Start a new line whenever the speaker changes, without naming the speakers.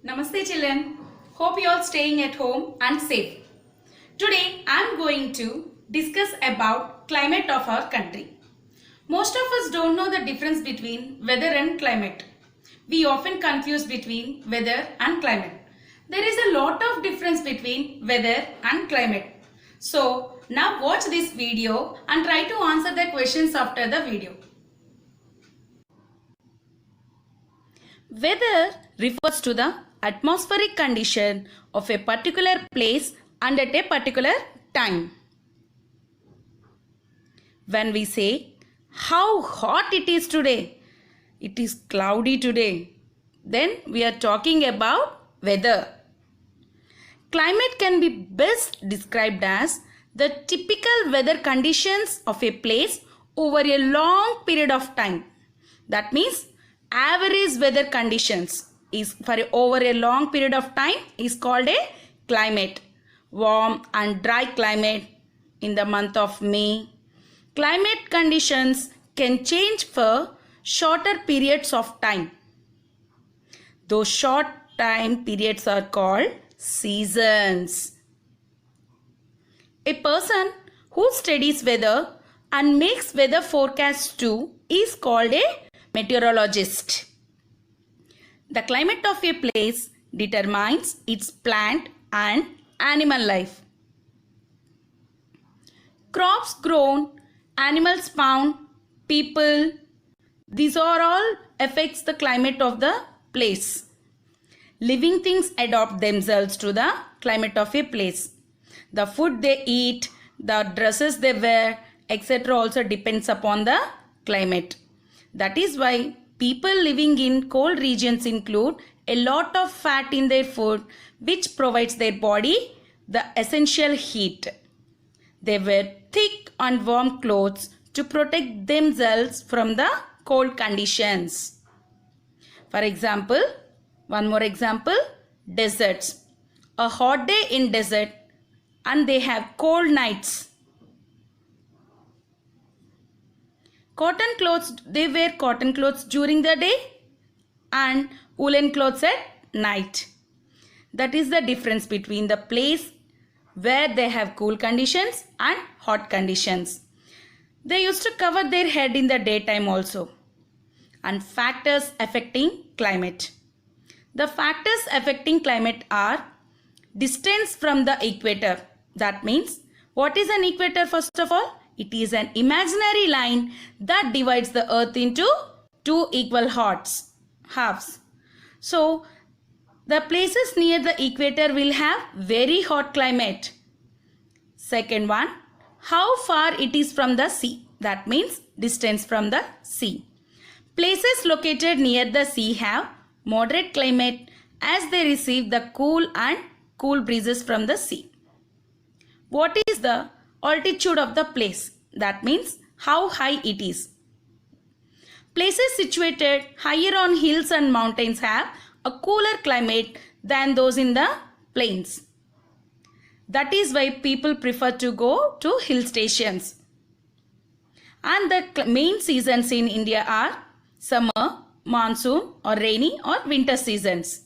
Namaste children. Hope you all staying at home and safe. Today I am going to discuss about climate of our country. Most of us don't know the difference between weather and climate. We often confuse between weather and climate. There is a lot of difference between weather and climate. So now watch this video and try to answer the questions after the video. Weather refers to the atmospheric condition of a particular place and at a particular time. When we say how hot it is today, it is cloudy today, then we are talking about weather. Climate can be best described as the typical weather conditions of a place over a long period of time. That means average weather conditions is for over a long period of time is called a climate. Warm and dry climate in the month of May. Climate conditions can change for shorter periods of time. Those short time periods are called seasons. A person who studies weather and makes weather forecasts too is called a meteorologist. The climate of a place determines its plant and animal life. Crops grown, animals found, people, these are all affects the climate of the place. Living things adapt themselves to the climate of a place. The food they eat, the dresses they wear, etc. also depends upon the climate. That is why people living in cold regions include a lot of fat in their food which provides their body the essential heat. They wear thick and warm clothes to protect themselves from the cold conditions. For example, one more example, deserts. A hot day in desert and they have cold nights. Cotton clothes, they wear cotton clothes during the day and woolen clothes at night. That is the difference between the place where they have cool conditions and hot conditions. They used to cover their head in the daytime also. And factors affecting climate. The factors affecting climate are distance from the equator. That means, what is an equator first of all? It is an imaginary line that divides the earth into two equal halves. So, the places near the equator will have very hot climate. Second one, how far it is from the sea. That means distance from the sea. Places located near the sea have moderate climate as they receive the cool breezes from the sea. What is the altitude of the place? That means how high it is. Places situated higher on hills and mountains have a cooler climate than those in the plains. That is why people prefer to go to hill stations. And the main seasons in India are summer, monsoon or rainy or winter seasons.